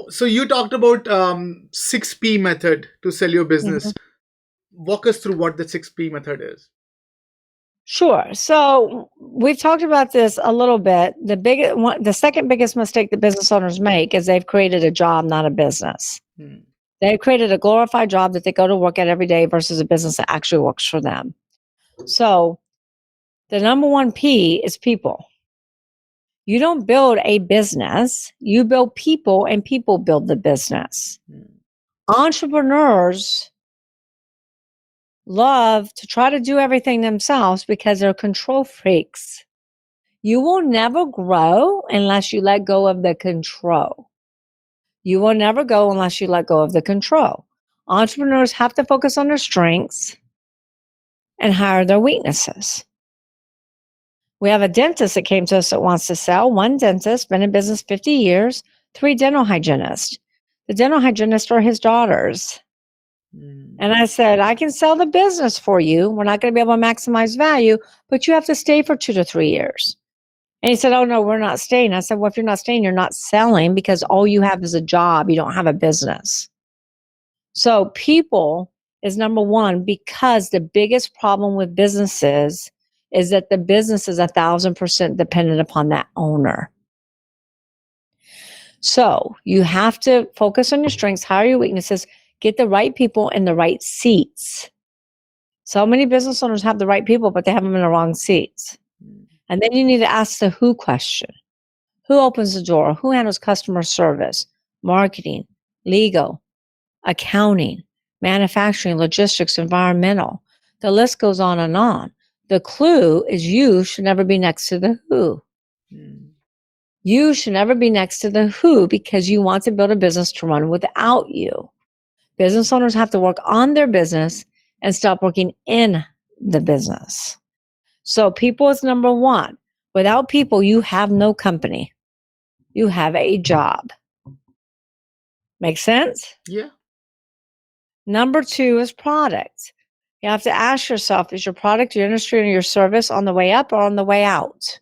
So you talked about 6P method to sell your business. Mhm. Walk us through what the 6P method is. Sure. So we've talked about this a little bit. The second biggest mistake that business owners make is they've created a job, not a business. Hmm. They've created a glorified job that they go to work at every day versus a business that actually works for them. So the number one P is people. You don't build a business, you build people, and people build the business. Entrepreneurs love to try to do everything themselves because they're control freaks. You will never grow unless you let go of the control. You will never go unless you let go of the control. Entrepreneurs have to focus on their strengths and hire their weaknesses. We have a dentist that came to us that wants to sell. One dentist, been in business 50 years, 3 dental hygienists. The dental hygienists are his daughters. And I said, I can sell the business for you. We're not going to be able to maximize value, but you have to stay for 2 to 3 years. And he said, oh, no, we're not staying. I said, well, if you're not staying, you're not selling because all you have is a job. You don't have a business. So people is number one, because the biggest problem with businesses is that the business is 1,000% dependent upon that owner. So you have to focus on your strengths, hire your weaknesses, get the right people in the right seats. So many business owners have the right people, but they have them in the wrong seats. And then you need to ask the who question. Who opens the door? Who handles customer service, marketing, legal, accounting, manufacturing, logistics, environmental? The list goes on and on. The clue is you should never be next to the who. You should never be next to the who because you want to build a business to run without you. Business owners have to work on their business and stop working in the business. So people is number one. Without people, you have no company. You have a job. Make sense? Yeah. Number two is product. You have to ask yourself, is your product, your industry, or your service on the way up or on the way out?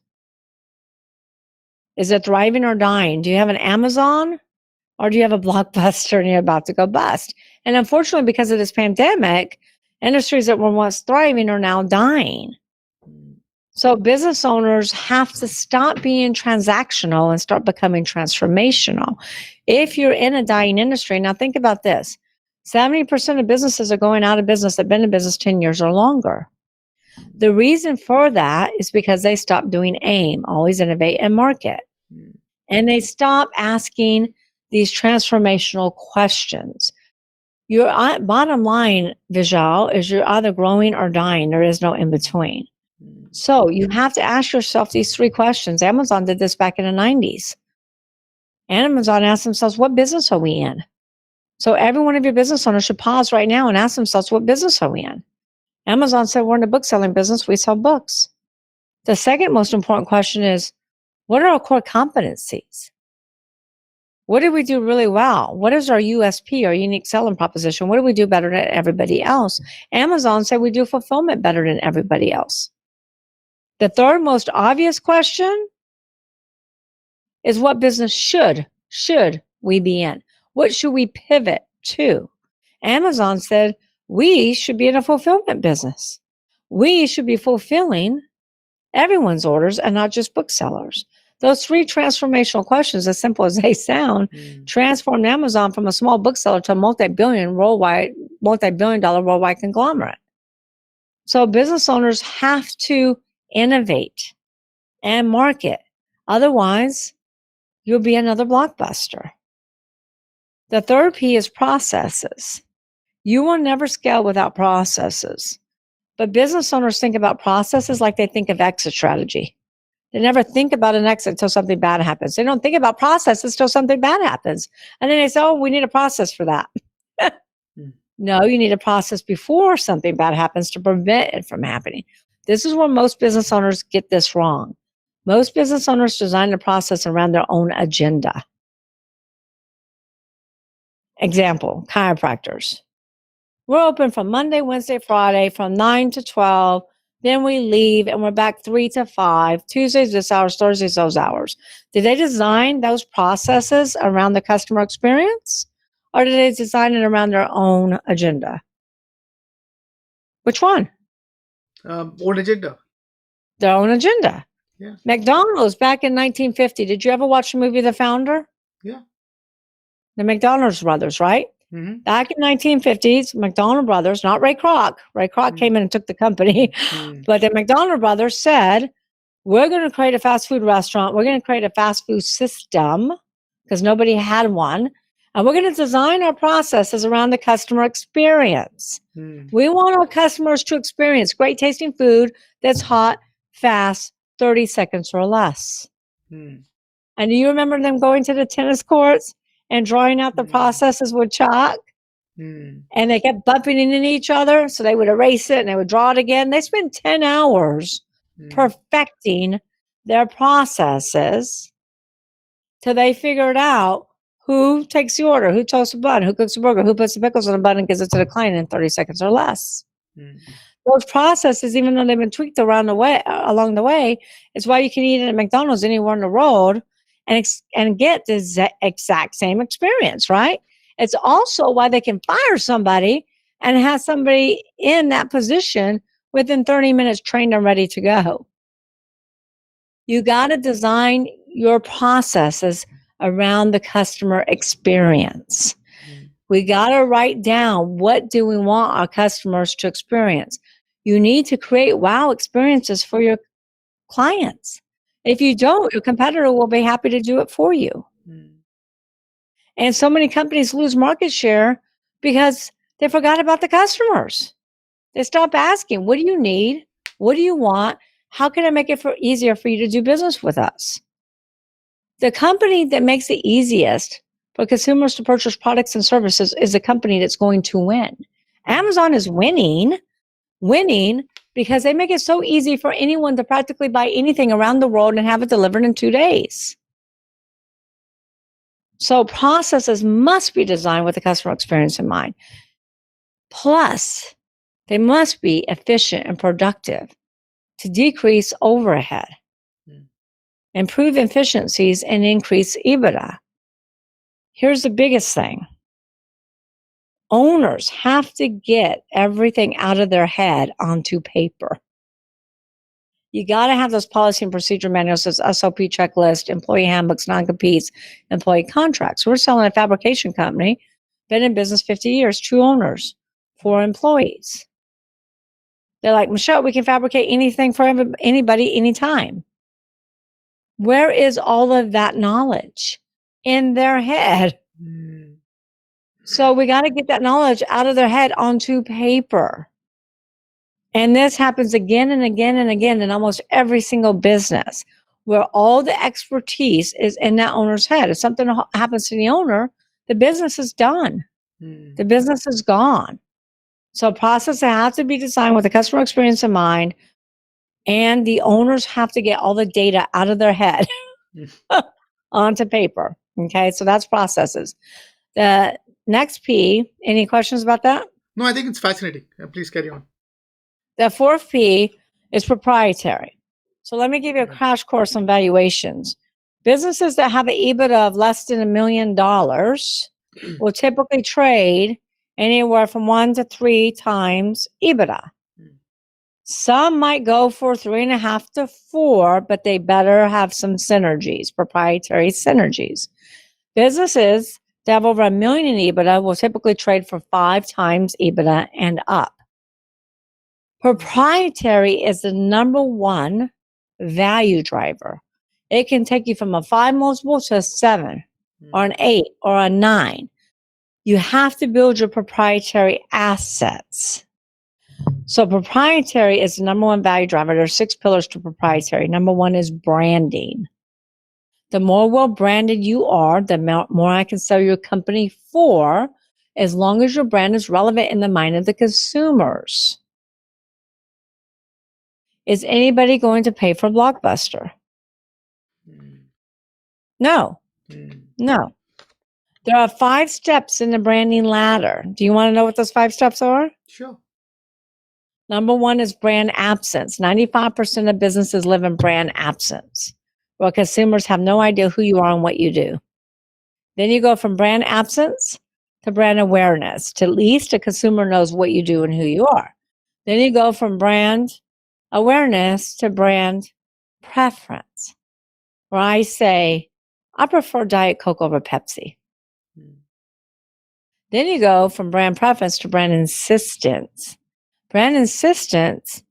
Is it thriving or dying? Do you have an Amazon or do you have a Blockbuster and you're about to go bust? And unfortunately, because of this pandemic, industries that were once thriving are now dying. So business owners have to stop being transactional and start becoming transformational. If you're in a dying industry, now think about this. 70% of businesses are going out of business that have been in business 10 years or longer. The reason for that is because they stopped doing AIM, always innovate and market. And they stop asking these transformational questions. Your bottom line, Vijal, is you're either growing or dying. There is no in between. So you have to ask yourself these 3 questions. Amazon did this back in the 90s. Amazon asked themselves, what business are we in? So every one of your business owners should pause right now and ask themselves, what business are we in? Amazon said, we're in the book selling business. We sell books. The second most important question is, what are our core competencies? What do we do really well? What is our USP, our unique selling proposition? What do we do better than everybody else? Amazon said we do fulfillment better than everybody else. The third most obvious question is what business should we be in? What should we pivot to? Amazon said we should be in a fulfillment business. We should be fulfilling everyone's orders and not just booksellers. Those 3 transformational questions, as simple as they sound, transformed Amazon from a small bookseller to a multi-billion dollar worldwide conglomerate. So business owners have to innovate and market. Otherwise, you'll be another Blockbuster. The third P is processes. You will never scale without processes. But business owners think about processes like they think of exit strategy. They never think about an exit until something bad happens. They don't think about processes until something bad happens. And then they say, oh, we need a process for that. No, you need a process before something bad happens to prevent it from happening. This is where most business owners get this wrong. Most business owners design the process around their own agenda. Example, chiropractors. We're open from Monday, Wednesday, Friday from 9 to 12, Then we leave and we're back 3 to 5. Tuesdays, this hours, Thursdays, those hours. Did they design those processes around the customer experience? Or did they design it around their own agenda? Which one? Own agenda. Their own agenda. Yeah. McDonald's back in 1950. Did you ever watch the movie The Founder? Yeah. The McDonald's brothers, right? Mm-hmm. Back in 1950s, McDonald brothers, not Ray Kroc. Ray Kroc came in and took the company. But the McDonald brothers said, we're going to create a fast food restaurant. We're going to create a fast food system because nobody had one. And we're going to design our processes around the customer experience. We want our customers to experience great tasting food that's hot, fast, 30 seconds or less. And do you remember them going to the tennis courts and drawing out the processes with chalk? And they kept bumping into each other. So they would erase it and they would draw it again. They spent 10 hours perfecting their processes till they figured out who takes the order, who toasts the bun, who cooks the burger, who puts the pickles on the bun and gives it to the client in 30 seconds or less. Those processes, even though they've been tweaked along the way, is why you can eat it at McDonald's anywhere in the world and get the exact same experience, right? It's also why they can fire somebody and have somebody in that position within 30 minutes trained and ready to go. You got to design your processes around the customer experience. We got to write down, what do we want our customers to experience? You need to create wow experiences for your clients. If you don't, your competitor will be happy to do it for you. And so many companies lose market share because they forgot about the customers. They stop asking, what do you need? What do you want? How can I make it easier for you to do business with us? The company that makes it easiest for consumers to purchase products and services is the company that's going to win. Amazon is winning because they make it so easy for anyone to practically buy anything around the world and have it delivered in 2 days. So processes must be designed with the customer experience in mind. Plus, they must be efficient and productive to decrease overhead, improve efficiencies, and increase EBITDA. Here's the biggest thing. Owners have to get everything out of their head onto paper. You got to have those policy and procedure manuals, as SOP checklist, employee handbooks, non-competes, employee contracts. We're selling a fabrication company, been in business 50 years, 2 owners, 4 employees. They're like, Michelle, we can fabricate anything for anybody, anytime. Where is all of that knowledge? In their head. So we got to get that knowledge out of their head onto paper. And this happens again and again and again in almost every single business, where all the expertise is in that owner's head. If something happens to the owner, the business is done. The business is gone. So processes have to be designed with the customer experience in mind, and the owners have to get all the data out of their head onto paper. Okay, so that's processes. The next P, any questions about that? No, I think it's fascinating. Please carry on. The 4th P is proprietary. So let me give you a crash course on valuations. Businesses that have an EBITDA of less than $1 million will typically trade anywhere from 1 to 3 times EBITDA. Some might go for 3.5 to 4, but they better have some synergies, proprietary synergies. Businesses that have over $1 million in EBITDA will typically trade for 5 times EBITDA and up. Proprietary is the number one value driver. It can take you from a 5 multiple to a 7 or an 8 or a 9. You have to build your proprietary assets. So proprietary is the number one value driver. There are 6 pillars to proprietary. Number 1 is branding. The more well-branded you are, the more I can sell your company for, as long as your brand is relevant in the mind of the consumers. Is anybody going to pay for Blockbuster? No. No. There are 5 steps in the branding ladder. Do you want to know what those 5 steps are? Sure. Number one is brand absence. 95% of businesses live in brand absence, where consumers have no idea who you are and what you do. Then you go from brand absence to brand awareness. To at least a consumer knows what you do and who you are. Then you go from brand awareness to brand preference, where I say, I prefer Diet Coke over Pepsi. Then you go from brand preference to brand insistence. Brand insistence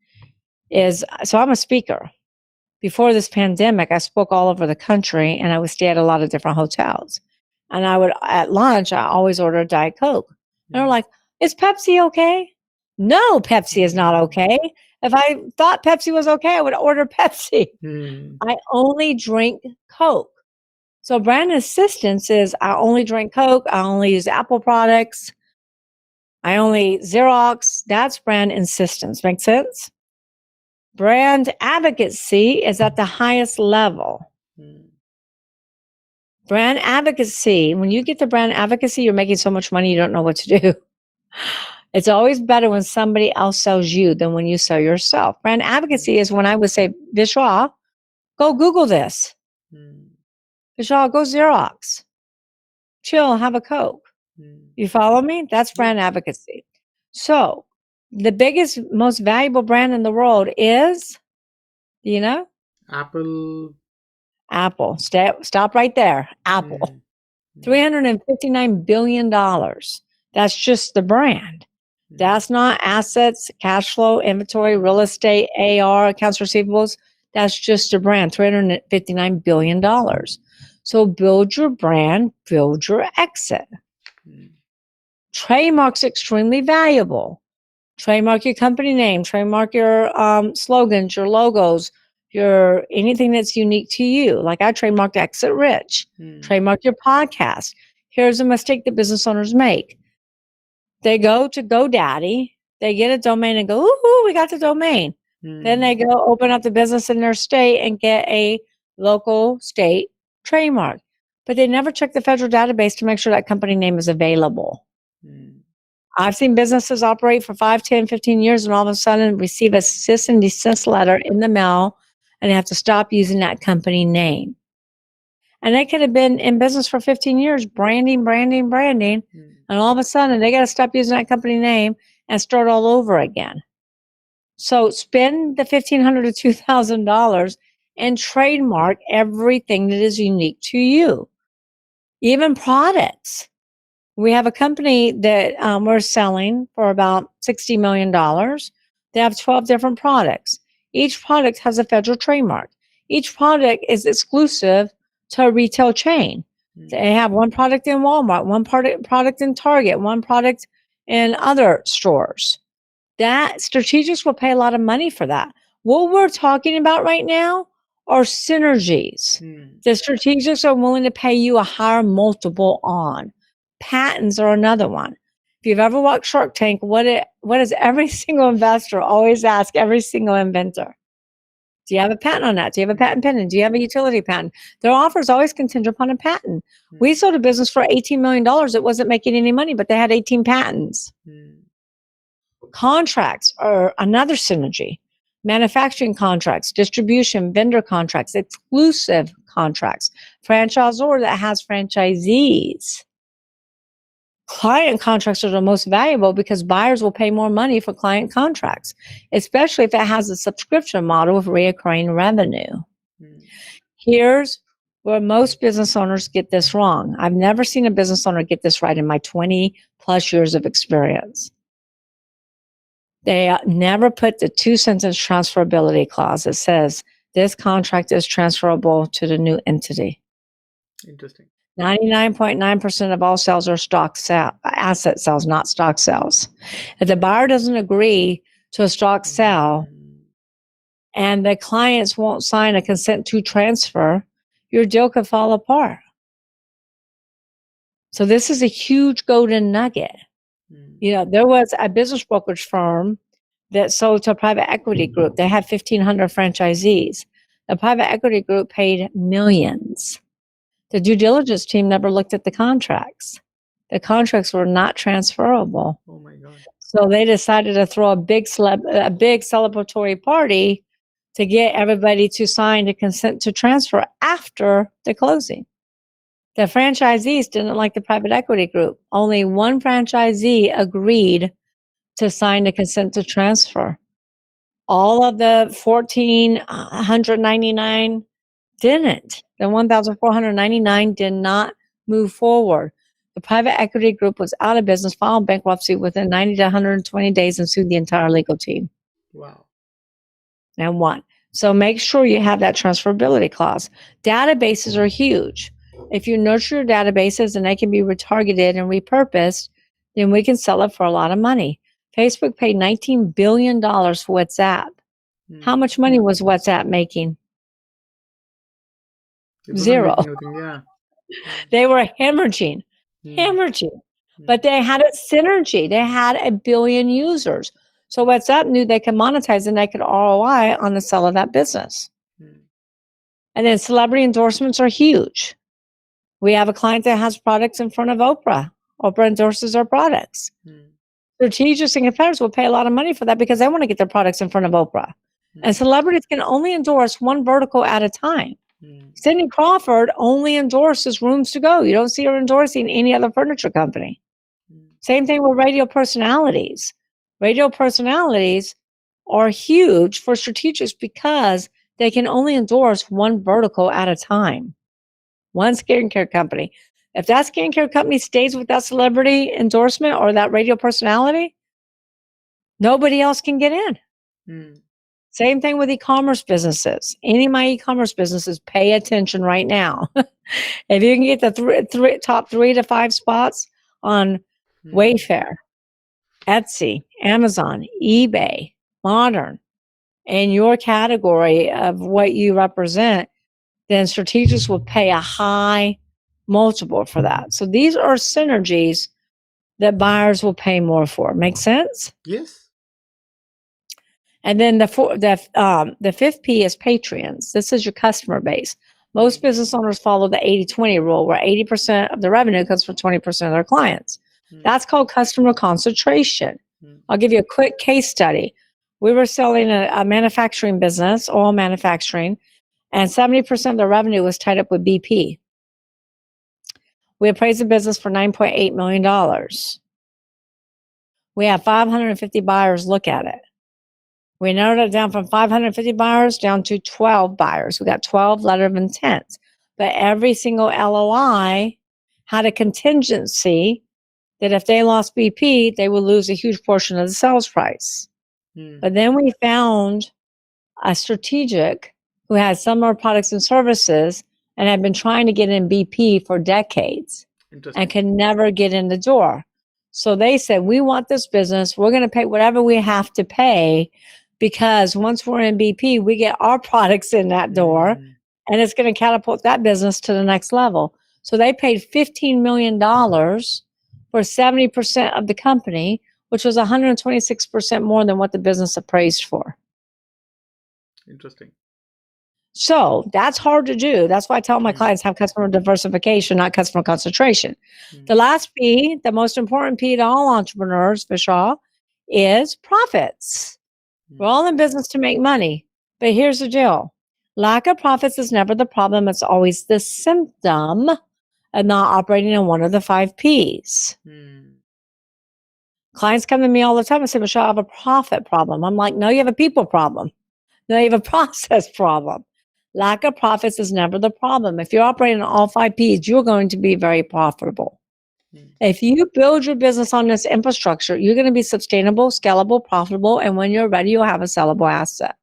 is, so I'm a speaker. Before this pandemic, I spoke all over the country and I would stay at a lot of different hotels. And I would, at lunch, I always order a Diet Coke. And they're like, is Pepsi okay? No, Pepsi is not okay. If I thought Pepsi was okay, I would order Pepsi. I only drink Coke. So brand insistence is I only drink Coke. I only use Apple products. I only Xerox. That's brand insistence. Make sense? Brand advocacy is at the highest level. Brand advocacy, when you get to brand advocacy, you're making so much money you don't know what to do. It's always better when somebody else sells you than when you sell yourself. Brand advocacy is when I would say, Vishwa, go Google this. Vishal, go Xerox. Chill, have a Coke. You follow me? That's brand advocacy. So the biggest, most valuable brand in the world is, do you know? Apple. Apple. Stop right there. Apple. $359 billion. That's just the brand. That's not assets, cash flow, inventory, real estate, AR, accounts receivables. That's just a brand, $359 billion. So build your brand, build your exit. Trademark's extremely valuable. Trademark your company name, trademark your slogans, your logos, your anything that's unique to you. Like I trademarked Exit Rich. Trademark your podcast. Here's a mistake that business owners make. They go to GoDaddy, they get a domain and go, ooh, we got the domain. Then they go open up the business in their state and get a local state trademark. But they never check the federal database to make sure that company name is available. I've seen businesses operate for 5, 10, 15 years and all of a sudden receive a cease and desist letter in the mail and they have to stop using that company name. And they could have been in business for 15 years, branding. And all of a sudden they got to stop using that company name and start all over again. So spend the $1,500 to $2,000 and trademark everything that is unique to you. Even products. We have a company that we're selling for about $60 million. They have 12 different products. Each product has a federal trademark. Each product is exclusive to a retail chain. They have one product in Walmart, one product in Target, one product in other stores. That strategics will pay a lot of money for that. What we're talking about right now are synergies. The strategics are willing to pay you a higher multiple on. Patents are another one. If you've ever watched Shark Tank, what does every single investor always ask every single inventor? Do you have a patent on that? Do you have a patent pending? Do you have a utility patent? Their offer is always contingent upon a patent. We sold a business for $18 million. It wasn't making any money, but they had 18 patents. Contracts are another synergy. Manufacturing contracts, distribution, vendor contracts, exclusive contracts, franchisor that has franchisees. Client contracts are the most valuable because buyers will pay more money for client contracts, especially if it has a subscription model with recurring revenue. Here's where most business owners get this wrong. I've never seen a business owner get this right in my 20 plus years of experience. They never put the 2-sentence transferability clause that says this contract is transferable to the new entity. Interesting. 99.9% of all sales are asset sales, not stock sales. If the buyer doesn't agree to a stock sell and the clients won't sign a consent to transfer, your deal could fall apart. So this is a huge golden nugget. You know, there was a business brokerage firm that sold to a private equity group. They had 1,500 franchisees. The private equity group paid millions. The due diligence team never looked at the contracts. The contracts were not transferable. Oh my God. So they decided to throw a big celebratory party to get everybody to sign to consent to transfer after the closing. The franchisees didn't like the private equity group. Only one franchisee agreed to sign the consent to transfer. All of the 1,499 didn't. The 1,499 did not move forward. The private equity group was out of business, filed bankruptcy within 90 to 120 days, and sued the entire legal team. Wow. And won. So make sure you have that transferability clause. Databases are huge. If you nurture your databases and they can be retargeted and repurposed, then we can sell it for a lot of money. Facebook paid $19 billion for WhatsApp. How much money was WhatsApp making? Zero. Yeah. They were hemorrhaging. But they had a synergy. They had 1 billion users. So WhatsApp knew they could monetize and they could ROI on the sale of that business. And then celebrity endorsements are huge. We have a client that has products in front of Oprah. Oprah endorses our products. Strategics and competitors will pay a lot of money for that because they want to get their products in front of Oprah. And celebrities can only endorse one vertical at a time. Cindy Crawford only endorses Rooms to Go. You don't see her endorsing any other furniture company. Same thing with radio personalities. Radio personalities are huge for strategics because they can only endorse one vertical at a time. One skincare company. If that skincare company stays with that celebrity endorsement or that radio personality, nobody else can get in. Same thing with e-commerce businesses. Any of my e-commerce businesses, pay attention right now. If you can get the top 3 to 5 spots on Wayfair, Etsy, Amazon, eBay, Modern, in your category of what you represent, then strategics will pay a high multiple for that. So these are synergies that buyers will pay more for. Make sense? Yes. And then the 5th P is Patreons. This is your customer base. Most business owners follow the 80-20 rule, where 80% of the revenue comes from 20% of their clients. That's called customer concentration. I'll give you a quick case study. We were selling a manufacturing business, oil manufacturing, and 70% of the revenue was tied up with BP. We appraised the business for $9.8 million. We had 550 buyers look at it. We narrowed it down from 550 buyers down to 12 buyers. We got 12 letter of intent. But every single LOI had a contingency that if they lost BP, they would lose a huge portion of the sales price. But then we found a strategic who had some of our products and services and had been trying to get in BP for decades and could never get in the door. So they said, we want this business. We're going to pay whatever we have to pay, because once we're in BP, we get our products in that door and it's going to catapult that business to the next level. So they paid $15 million for 70% of the company, which was 126% more than what the business appraised for. Interesting. So that's hard to do. That's why I tell my clients have customer diversification, not customer concentration. The last P, the most important P to all entrepreneurs, Vishal, is profits. We're all in business to make money. But here's the deal. Lack of profits is never the problem. It's always the symptom of not operating in one of the 5 Ps. Clients come to me all the time and say, Michelle, I have a profit problem. I'm like, no, you have a people problem. No, you have a process problem. Lack of profits is never the problem. If you're operating on all 5 Ps, you're going to be very profitable. If you build your business on this infrastructure, you're going to be sustainable, scalable, profitable, and when you're ready, you'll have a sellable asset.